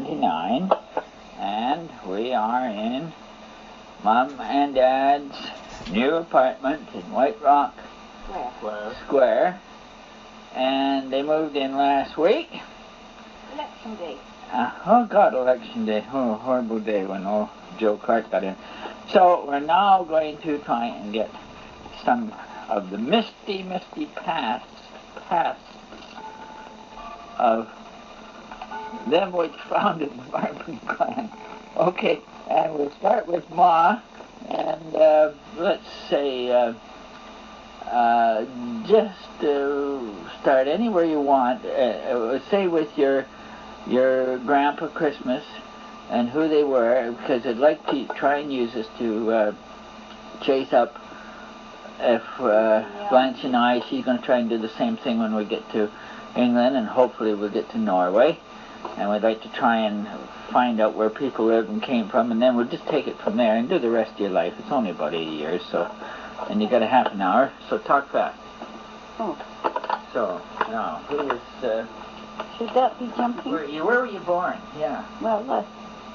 1979, and we are in Mom and Dad's new apartment in White Rock Square. And they moved in last week. Election day. Oh God, election day. Oh, horrible day when old Joe Clark got in. So we're now going to try and get some of the misty past of them which founded the Maartman clan. Okay, and we'll start with Ma, and let's say just start anywhere you want. Say with your grandpa Christmas and who they were, because I'd like to try and use this to chase up if Blanche and I, she's going to try and do the same thing when we get to England, and hopefully we'll get to Norway. And we'd like to try and find out where people lived and came from, and then we'll just take it from there and do the rest of your life. It's only about 80 years, so, and you got a half an hour, so talk fast. Oh. So, now, who is... Should that be jumping? Where were you born? Yeah. Well,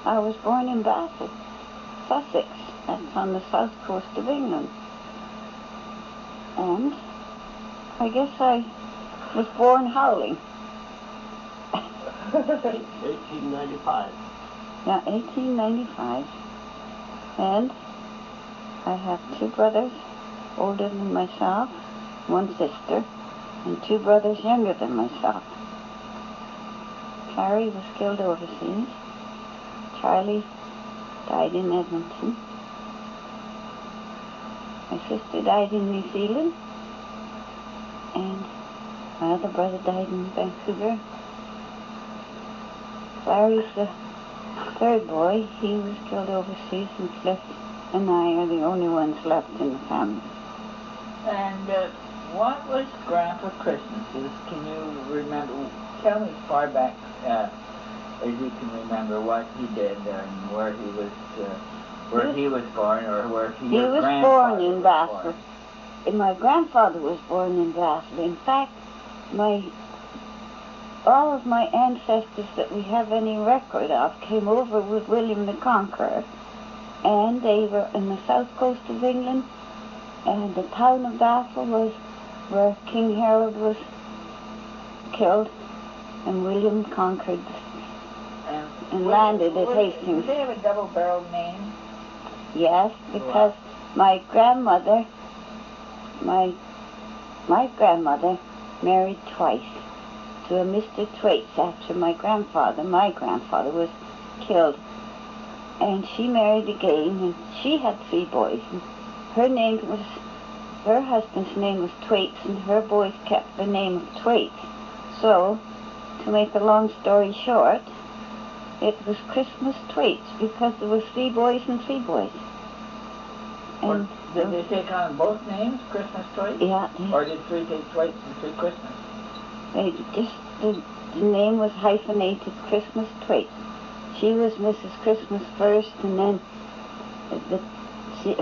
I was born in Bassett, Sussex. That's on the south coast of England. And I guess I was born howling. 1895. Yeah, 1895. And I have two brothers older than myself, one sister, and two brothers younger than myself. Harry was killed overseas. Charlie died in Edmonton. My sister died in New Zealand. And my other brother died in Vancouver. Larry's the third boy. He was killed overseas, and Cliff and I are the only ones left in the family. And what was Grandpa Christmas's? Can you remember? Tell me as far back as you can remember what he did and where he was born, or where he was born in Basel. And my grandfather was born in Basel. In fact, all of my ancestors that we have any record of came over with William the Conqueror, and they were in the south coast of England, and the town of Basel was where King Harold was killed, and William conquered and landed at Hastings. Did they have a double-barreled name? Yes, because my grandmother married twice to a Mr. Thwaites after my grandfather was killed. And she married again, and she had three boys. And her husband's name was Thwaites, and her boys kept the name of Thwaites. So, to make a long story short, it was Christmas Thwaites, because there was three boys and three boys. And did they take on both names, Christmas Thwaites? Yeah. Or did three take Thwaites and three Christmas? The name was hyphenated Christmas Thwaites. She was Mrs. Christmas first, and then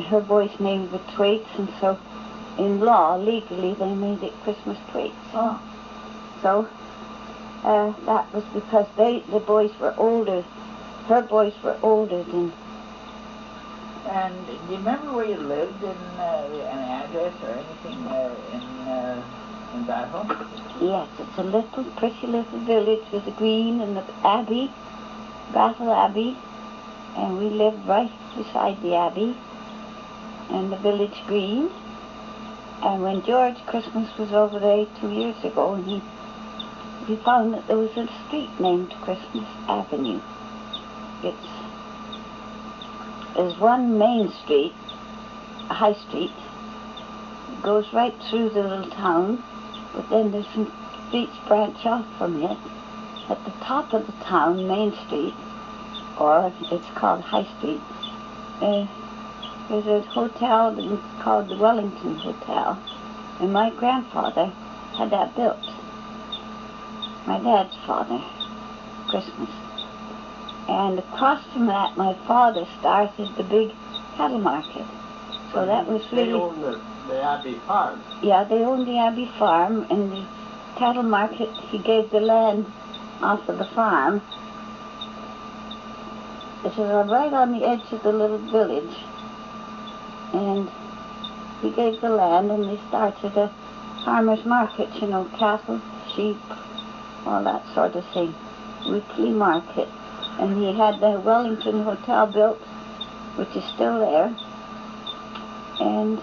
her boy's name was Thwaites, and so in law, legally, they made it Christmas Thwaites. Oh. So that was because the boys were older. Her boys were older than. And do you remember where you lived, in an address or anything in Basel? Yes, it's a pretty little village with a green and the abbey, Basel Abbey, and we lived right beside the abbey and the village green. And when George Christmas was over there 2 years ago, and he found that there was a street named Christmas Avenue. There's one main street, a high street, it goes right through the little town, but then there's some streets branch off from it. At the top of the town, Main Street, or it's called High Street, there's a hotel that's called the Wellington Hotel, and my grandfather had that built. My dad's father, Christmas. And across from that, my father started the big cattle market. So that was really... They owned the Abbey Farm. Yeah, they owned the Abbey Farm, and the cattle market, he gave the land off of the farm It was right on the edge of the little village. And he gave the land and they started a farmer's market, you know, cattle, sheep, all that sort of thing. Weekly market. And he had the Wellington Hotel built, which is still there. And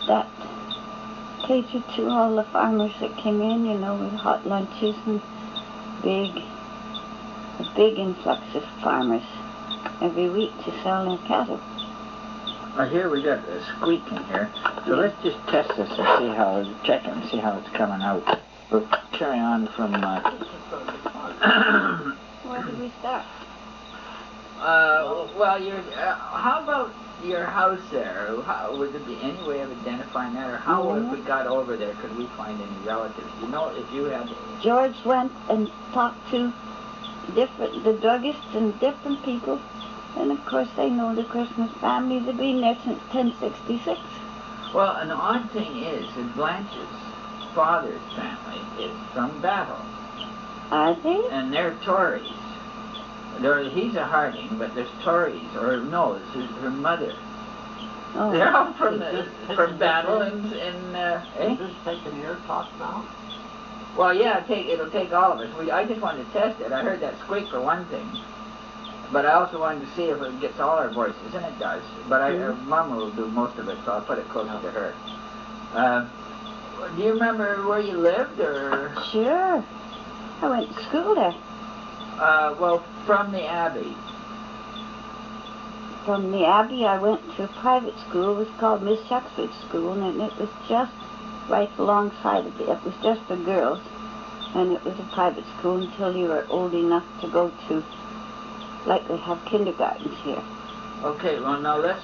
that catered to all the farmers that came in, you know, with hot lunches and a big influx of farmers every week to sell their cattle. Here we got a squeak in here, so let's just test this and see how, check it and see how it's coming out. We'll carry on from, Where did we start? well, how about your house there? Would there be any way of identifying that, or how, if we got over there, could we find any relatives? You know, if you had... George went and talked to the druggists and different people, and of course they know the Christmas family. They've been there since 1066. Well, an odd thing is that Blanche's father's family is from Battle. Are they? And they're Tories. He's a Harding, but there's Tories, or no, it's her mother. Oh. They're all from Battle and Is this taking your talk now? Well, yeah, it'll take all of us. I just wanted to test it. I heard that squeak for one thing, but I also wanted to see if it gets all our voices, and it does. But Mom will do most of it, so I'll put it closer to her. Do you remember where you lived, or? Sure. I went to school there. Well, from the Abbey. From the Abbey, I went to a private school. It was called Miss Shuxford's School, and it was just right alongside of it. It was just for girls, and it was a private school until you were old enough to go to, like they have kindergartens here. Okay, well now this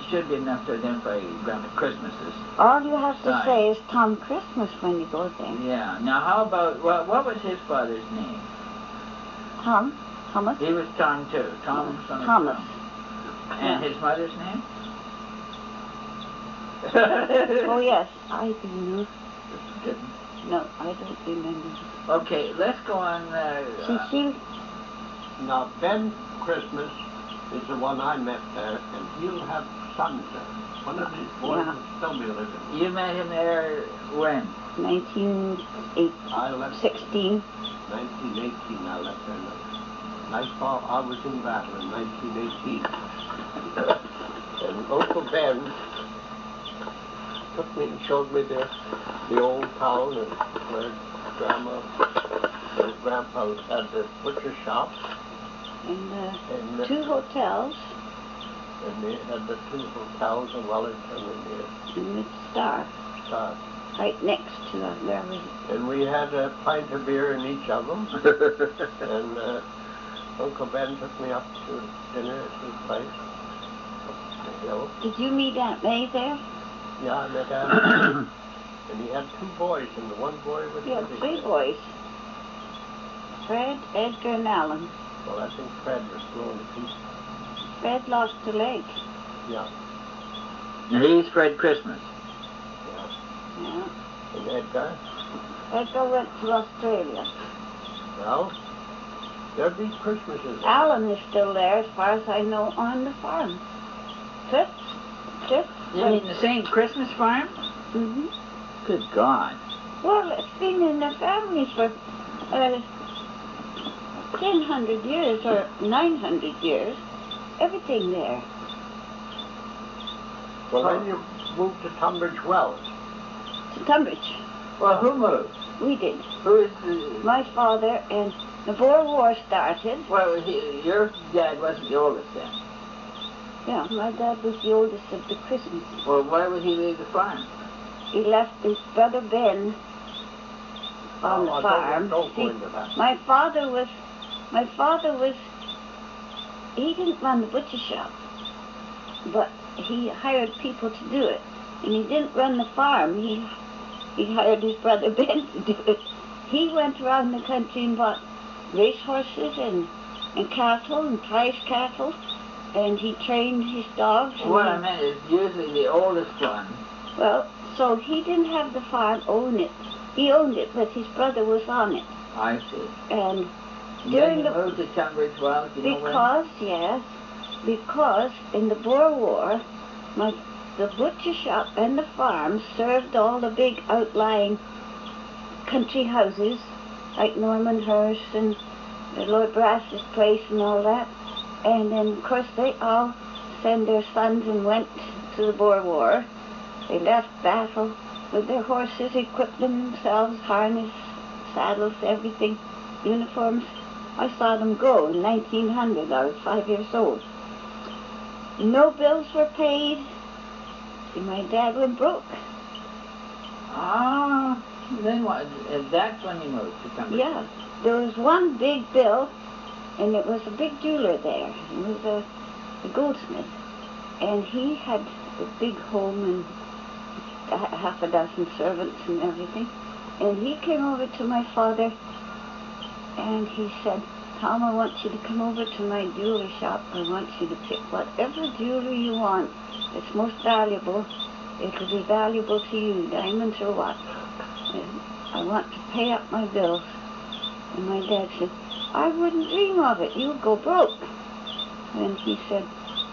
should be enough to identify Grandma Christmas's. All you have to say is Tom Christmas when you go there. Yeah. Now how about what was his father's name? Tom? Thomas? He was Tom too. Tom. Thomas. And his mother's name? Oh yes, I do know. No, I don't remember. Okay, let's go on. Now Ben Christmas is the one I met there, and he'll have sons there. One of these boys will still be living. You met him there when? 1916. 1918 I left there. I was in Battle in 1918. And Uncle Ben took me and showed me the old town and where Grandma and Grandpa had the butcher shop. And 2 hotels. And they had the 2 hotels in Wellington and the Star. Right next to where we... And we had a pint of beer in each of them. And Uncle Ben took me up to dinner at his place. Up the hill. Did you meet Aunt May there? Yeah, I met Aunt May. And he had 2 boys, and the one boy was... He had 3 boys. Fred, Edgar, and Alan. Well, I think Fred was blown to pieces. Fred lost a leg. Yeah. And he's Fred Christmas. Yeah. And Edgar? Edgar went to Australia. Well, there'd be Christmases. Alan is still there, as far as I know, on the farm. Fifth? You mean the same Christmas farm? Mm-hmm. Good God. Well, it's been in the family for 1,000 years or 900 years. Everything there. Well, then you moved to Tunbridge Wells. To Tunbridge. Well, who moved? We did. Who is My father, and the Boer War started. Well, your dad wasn't the oldest then. Yeah, my dad was the oldest of the Christmas. Well, why would he leave the farm? He left his brother Ben on the farm. Don't go into that. My father was, he didn't run the butcher shop, but he hired people to do it. And he didn't run the farm. He hired his brother Ben to do it. He went around the country and bought racehorses and cattle and prize cattle, and he trained his dogs. What I meant is usually the oldest one. Well, so he didn't have the farm, own it. He owned it, but his brother was on it. I see. And Then you moved to Tunbridge Wells, you know when? Because in the Boer War, the butcher shop and the farm served all the big outlying country houses, like Normanhurst and Lord Brass's place and all that. And then, of course, they all sent their sons and went to the Boer War. They left battle with their horses, equipped themselves, harness, saddles, everything, uniforms. I saw them go in 1900. I was 5 years old. No bills were paid. My dad went broke. Ah, then what? That's when you moved to Tunbridge. Yeah, there was one big bill, and it was a big jeweler there. He was a goldsmith, and he had a big home and half a dozen servants and everything. And he came over to my father, and he said, "Tom, I want you to come over to my jewelry shop. I want you to pick whatever jewelry you want. It's most valuable. It'll be valuable to you, diamonds or what. And I want to pay up my bills." And my dad said, "I wouldn't dream of it. You'll go broke." And he said,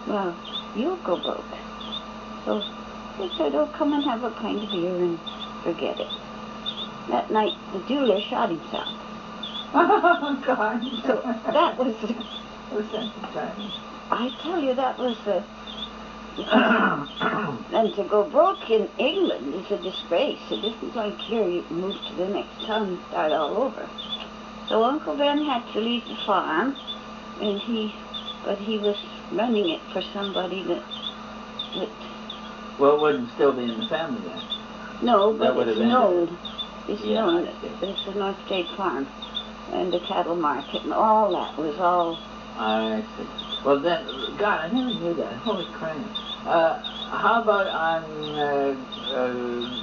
"Well, you'll go broke." So he said, "Oh, come and have a pint of beer and forget it." That night, the jeweler shot himself. Oh, God. So that was... I tell you, that was the... And to go broke in England is a disgrace. It isn't like here you move to the next town and start all over. So Uncle Ben had to leave the farm, and he was running it for somebody that well, it wouldn't still be in the family then. No, but it's known. It's known. I It's the North State Farm and the cattle market and all that was all... I see. Well then, God, I never knew that. Holy crap. How about on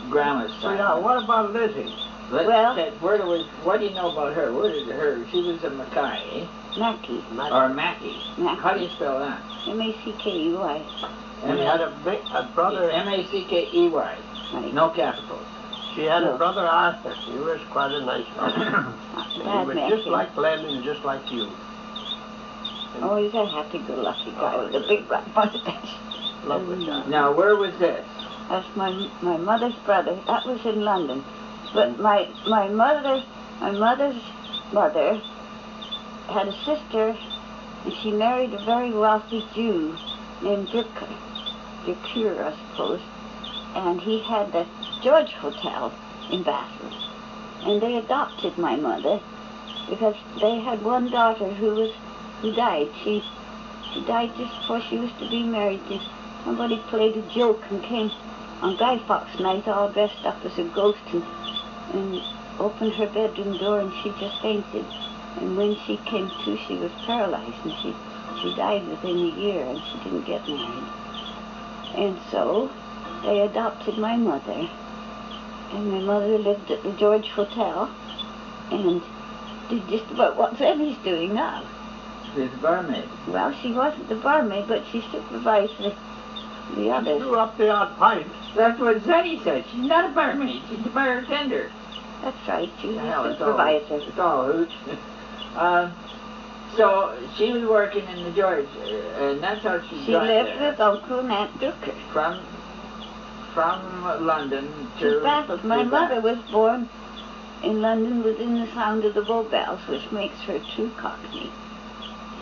Grandma's side? So yeah, what about Lizzie? What do you know about her? Where did her? She was a Mackay, eh? Mackey. Or Mackey. How do you spell that? M-A-C-K-E-Y. She had a brother... M-A-C-K-E-Y. Right. No capitals. She had a brother Arthur. He was quite a nice fellow. He was just like Len and just like you. Oh, he's a happy-go-lucky guy with a big black mustache. Lovely guy. Now, where was this? That's my mother's brother. That was in London. But my mother's mother had a sister, and she married a very wealthy Jew named Dürker, I suppose. And he had the George Hotel in Bathurst. And they adopted my mother because they had one daughter who died. She died just before she was to be married. Somebody played a joke and came on Guy Fawkes night all dressed up as a ghost and opened her bedroom door, and she just fainted. And when she came to, she was paralyzed, and she died within a year, and she didn't get married. And so they adopted my mother, and my mother lived at the George Hotel and did just about what Emmy's doing now. She's a barmaid. Well, she wasn't the barmaid, but she supervised the others. She threw up the odd pint. That's what Zenny said. She's not a barmaid. She's a bartender. That's right. She was Hell, a supervisor. It's all hooch. So she was working in the George, and that's how she got lived there. with Uncle and Aunt Dürker. From London to Bathurst. My mother was born in London within the sound of the Bow Bells, which makes her true Cockney.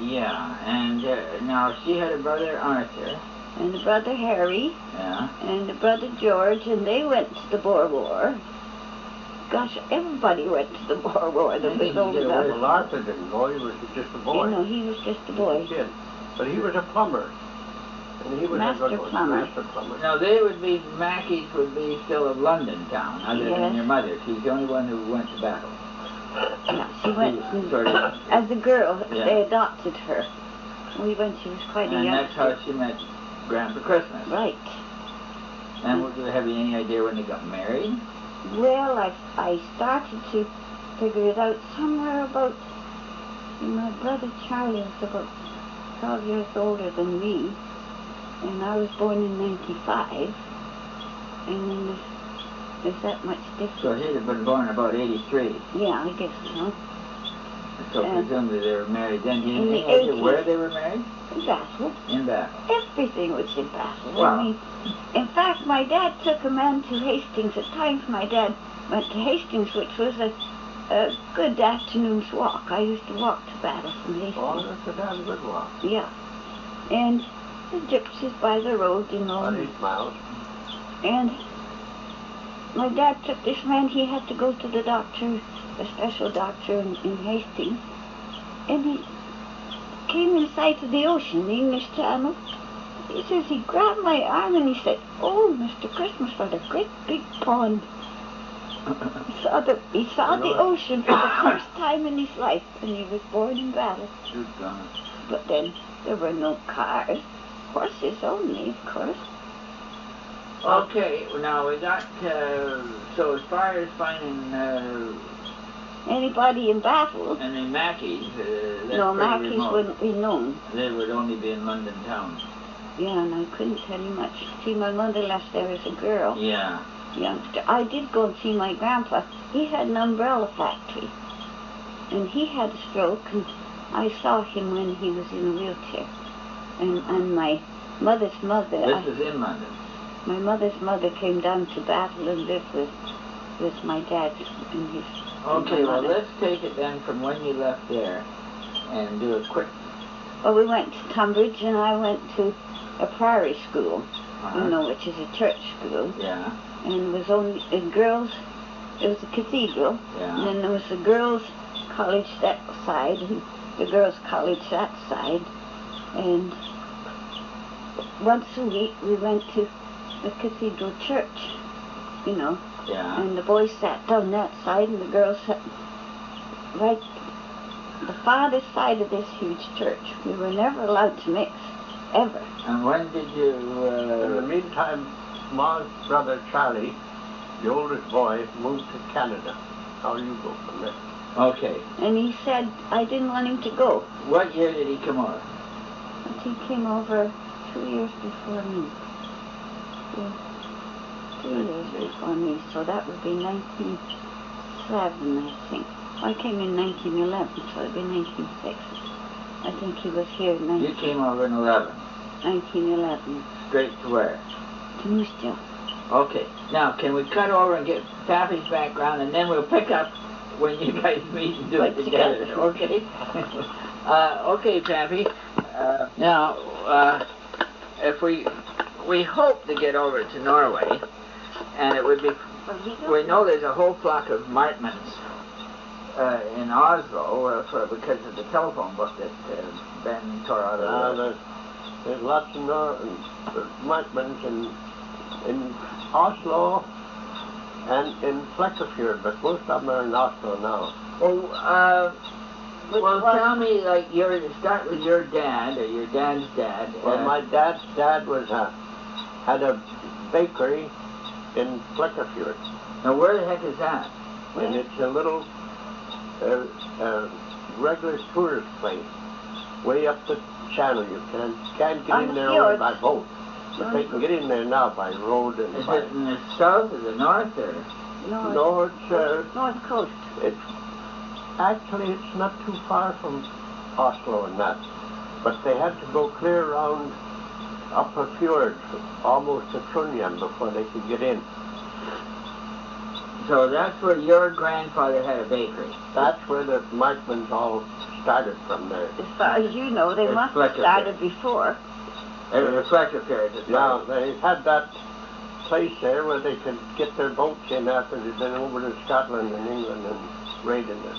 Yeah, and now she had a brother Arthur. And a brother Harry. Yeah. And a brother George, and they went to the Boer War. Gosh, everybody went to the Boer War. Well, Arthur didn't go. He was just a boy. No, he was just a boy. He did. But he was a plumber. And he was Master a good one. plumber. Master plumber. Now they would be, Mackies would be still a London town, other than your mother. She's the only one who went to battle. No, she went as a girl. Yeah. They adopted her. We went. She was quite a young. And that's how she met Grandpa Christmas. Right. And have you any idea when they got married? Well, I started to figure it out somewhere about. My brother Charlie was about 12 years older than me, and I was born in '95, and there's that much difference. So he'd have been born about 83. Yeah, I guess so. So presumably they were married then. Do you in know the any idea 80s. where they were married? In Basel. In Bath. Everything was in Basel. Wow. I mean, in fact, my dad took a man to Hastings. At times my dad went to Hastings, which was a good afternoon's walk. I used to walk to Battle from Hastings. Oh, that's a damn good walk. Yeah. And the gypsies by the road, you know. About 8 miles. And my dad took this man. He had to go to the doctor, a special doctor in Hastings. And he came in sight of the ocean, the English Channel. He says, he grabbed my arm and he said, "Oh, Mr. Christmas, what a great big pond." He saw the ocean for the first time in his life when he was born in Battle. But then there were no cars, horses only, of course. Okay, now we got, so as far as finding anybody in Battle. and in Mackey's, that's No, pretty Mackey's remote. wouldn't be known. They would only be in London town. Yeah, and I couldn't tell you much. See, my mother left there as a girl, Yeah. youngster. I did go and see my grandpa. He had an umbrella factory, and he had a stroke, and I saw him when he was in a wheelchair. And my mother's mother... This was in London. My mother's mother came down to Battle and lived with my dad and his... Okay, well, let's take it then from when you left there and do a quick... Well, we went to Tunbridge, and I went to a priory school, you know, which is a church school. Yeah. And it was only girls, it was a cathedral, Yeah. and then there was the girls' college that side, and the girls' college that side, and once a week we went to the cathedral church, you know, Yeah. and the boys sat down that side, and the girls sat right the farthest side of this huge church. We were never allowed to mix, ever. And when did you... In the meantime, Ma's brother Charlie, the oldest boy, moved to Canada. How do you go from there? Okay. And he said I didn't want him to go. What year did he come over? But he came over 2 years before me. 3 years before me, so that would be 1907, I think. I came in 1911, so it would be 1906. I think he was here in You came over in 11. 1911. Straight to where? To Moose Jaw. Okay. Now, can we cut over and get Pappy's background, and then we'll pick up when you guys meet and do it together, okay? Okay, Pappy. Now, if we hope to get over to Norway, and it would be, we know there's a whole flock of Maartmans in Oslo because of the telephone book that Ben tore out of there's lots of Maartmans in Oslo and in Flekkefjord, but most of them are in Oslo now. Well, tell me, like, start with your dad, or your dad's dad. Well, my dad's dad had a bakery in Flekkefjord. Now, where the heck is that? And it's a little regular tourist place, way up the channel. You can't get in there only by boat. But they can get in there now by road and Is by... it in the south or the north, or? No, it's... North Coast. Actually, it's not too far from Oslo and that. But they had to go clear around up a fjord, almost to Trondheim, before they could get in. So that's where your grandfather had a bakery? That's where the Maartmans all started from there. As far as you know, they must have started before. It was a Flekkefjord. Yeah, they had that place there where they could get their boats in after they'd been over to Scotland and England and raided this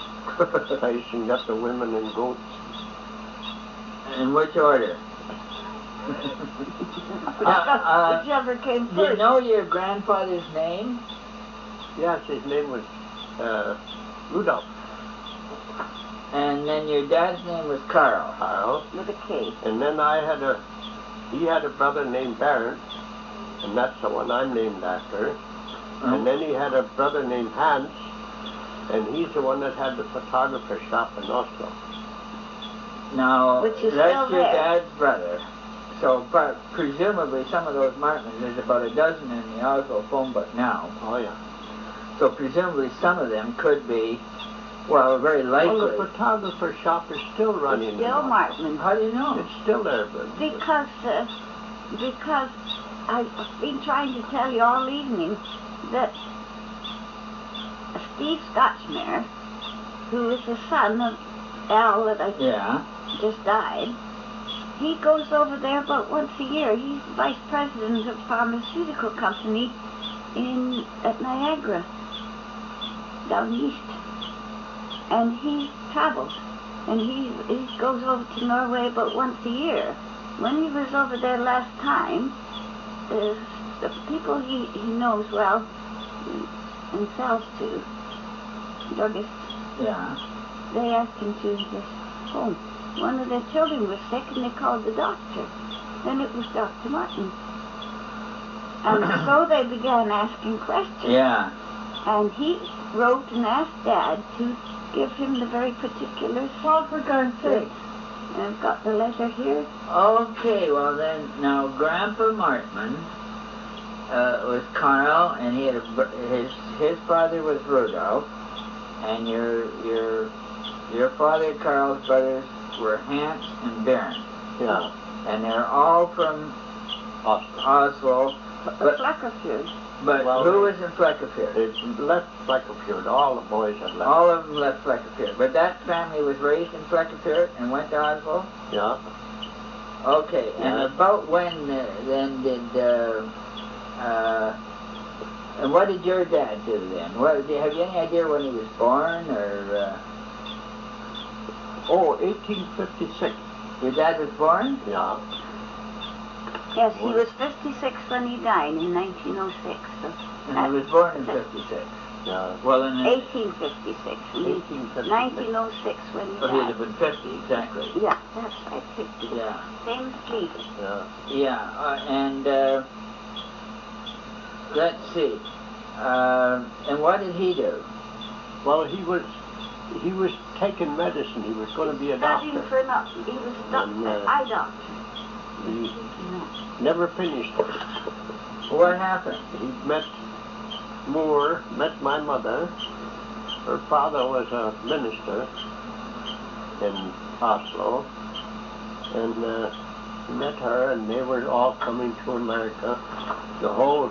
place and got the women and goats. In which order? Whichever came Do first. you know your grandfather's name? Yes, his name was Rudolph. And then your dad's name was Carl. Carl. With a K. And then he had a brother named Baron, and that's the one I'm named after. And then he had a brother named Hans, and he's the one that had the photographer shop in Oslo. Now, Which is that's still your there. dad's brother. So, but presumably some of those Maartmans, there's about a dozen in the Oslo phone book now. Oh, yeah. So presumably some of them could be Well, very likely. Well, the photographer shop is still running. It's still Maartman. How do you know? It's still there, but Because I've been trying to tell you all evening that Steve Scotchmere, who is the son of Al that I just died, he goes over there about once a year. He's vice president of a pharmaceutical company at Niagara, down east. And he travels, and he goes over to Norway about once a year. When he was over there last time, the people he knows well and sells to, druggists, they asked him to his home. One of their children was sick, and they called the doctor. Then it was Dr. Maartman. And so they began asking questions. Yeah. And he wrote and asked Dad to give him the very particulars. Well, for God's sake. And I've got the letter here. Okay, well then, now Grandpa Maartman was Carl, and he had his father was Rudolph, and your father Carl's brothers were Hans and Bernd. yeah, And they're all from Oslo. But Fleckefjord. But Well, who was in Fleckefjord? they left Fleckefjord. All the boys had left. All of them left Fleckefjord. But that family was raised in Fleckefjord and went to Oslo? Yeah. Okay, and Yeah. about when then did, and what did your dad do then? Have you any idea when he was born, or? Oh, 1856. Your dad was born? Yeah. Yes, he was 56 when he died in 1906. So And he was born in 56. Yeah. Well, in 1856. 1856. 1906 when he Oh, he'd have died. been 50, exactly. Yeah, that's right, 50. Yeah. Same as Steve. Yeah. Yeah, and let's see. And what did he do? Well, he was taking medicine. He was going to be a Studying doctor. for nothing. He was And, eye doctor. He never finished it. What happened? He met my mother. Her father was a minister in Oslo, and he met her, and they were all coming to America. The whole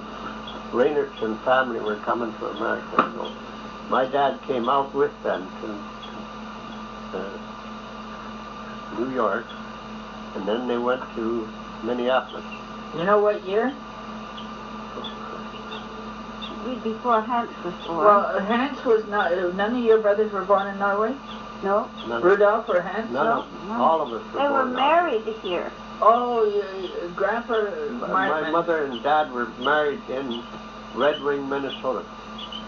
Reinertsen family were coming to America. So my dad came out with them to New York, and then they went to Minneapolis. You know what year? Before Hans was born. Well, Hans was not. None of your brothers were born in Norway. No. Rudolph or Hans? None of all of us were They were born married here. Oh, Grandpa My Maartman. mother and dad were married in Red Wing, Minnesota.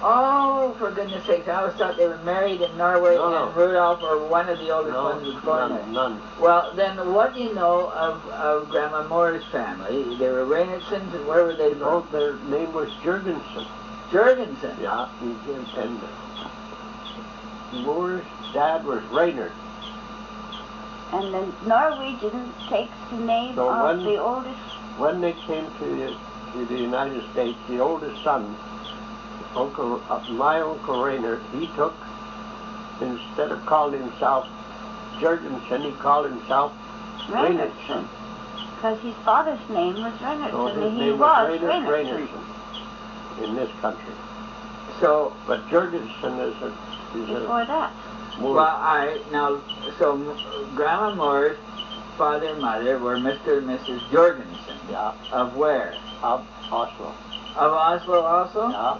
Oh, for goodness sakes! I always thought they were married in Norway, No. and Rudolph or one of the oldest ones was born there. None. Well, then what do you know of Grandma Moore's family? They were Reinertsens, and where were they No, from? their name was Jurgensen. Jurgensen. Yeah, and Moore's dad was Reiner. And the Norwegian takes the name So of when- the oldest. When they came to the United States, the oldest son, my Uncle Reiner, he took, instead of calling himself Jurgensen, he called himself Reinertsen. Because his father's name was Reinertsen, So his and he name was Reiner Reinertsen. in this country. So, But Jurgensen is a Before that. Moore. well, all right. Now, so Grandma Moore's father and mother were Mr. and Mrs. Jorgensen. Yeah, Of where? of Oslo. Of Oslo also? Yeah.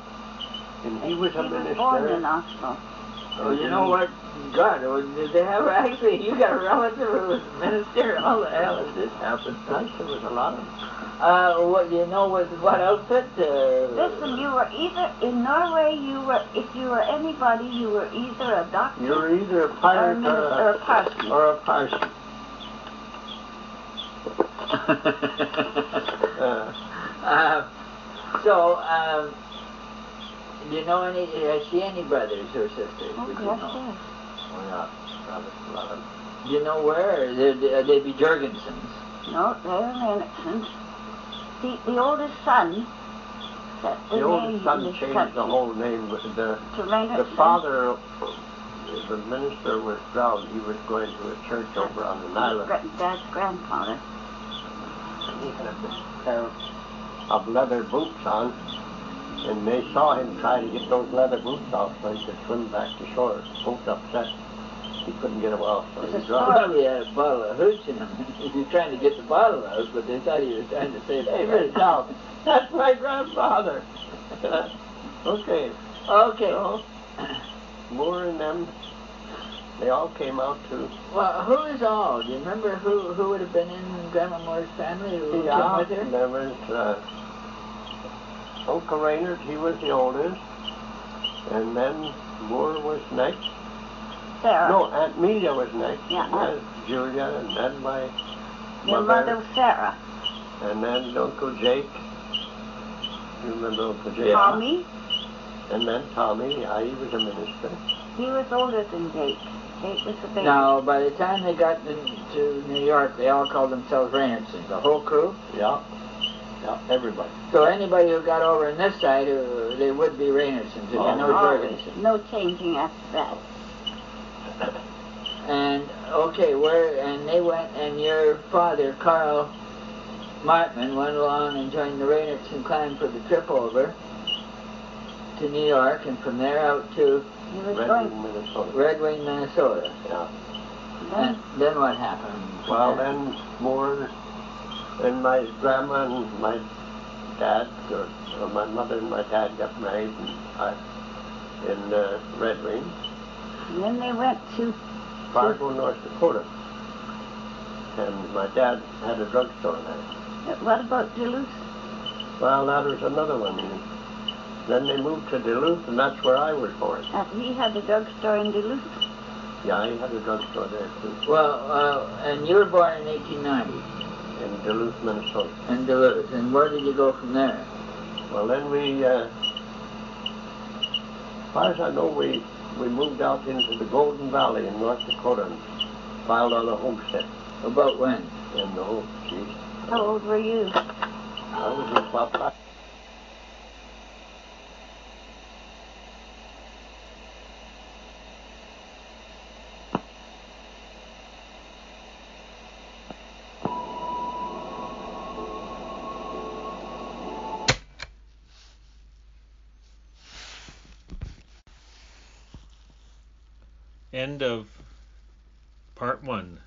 And he was a He was minister. born in Oslo. Oh, you know what? God, did they have actually? You got a relative who was a minister? How the hell has this happened? Right, there was a lot of them. What you know? What outfit? Listen, you were either, in Norway, if you were anybody, you were either a doctor You were either a pirate or a parson. or a parson. Do you know has she any brothers or sisters? Oh, Would you yes, know? yes. Oh yeah, that was a lot of them. Do you know where? They'd be Jurgensens. No, they're Reinertsens. The oldest son set the The name oldest in son this changed country the whole name. The to Reinertsen. father the minister was drowned. He was going to a church over on an island. Dad's grandfather. He had a pair of leather boots on, and they saw him try to get those leather boots off so he could swim back to shore. Both upset. He couldn't get them off, so he drowned. Probably had a bottle of hooch in him. He was trying to get the bottle out, but they thought he was trying to save Hey, the Miss Dow, that's my grandfather. Okay. Okay. So, Moore and them, they all came out to... Well, who is all? Do you remember who would have been in Grandma Moore's family who came with her? There was Uncle Raynard, he was the oldest, and then Moore was next. Sarah. No, Aunt Melia was next. Yeah. And then Julia, and then my Your mother, Sarah. and then Uncle Jake. You remember Uncle Jake? Tommy. And then Tommy, yeah, he was a minister. He was older than Jake. Jake was a baby. Now, by the time they got to New York, they all called themselves Reynoldson, the whole crew? Yeah. Yeah, everybody. So anybody who got over on this side, they would be Reynoldsons, no Jorgensen. No changing after that. And, okay, and they went, and your father, Carl Maartman, went along and joined the Reynoldson clan for the trip over to New York, and from there out to Red Wing, Minnesota. Yeah. And then what happened? Well, then Moore and my grandma and my dad, or my mother and my dad got married in Red Wing. And then they went to Fargo, North Dakota. And my dad had a drugstore there. What about Duluth? Well, that was another one. Then they moved to Duluth, and that's where I was born. He had a drugstore in Duluth? Yeah, he had a drugstore there, too. Well, and you were born in 1890? In Duluth, Minnesota. In Duluth. And where did you go from there? Well, then as far as I know, we moved out into the Golden Valley in North Dakota and filed on a homestead. About when? In the home, geez. How old were you? I was about 5. End of part 1.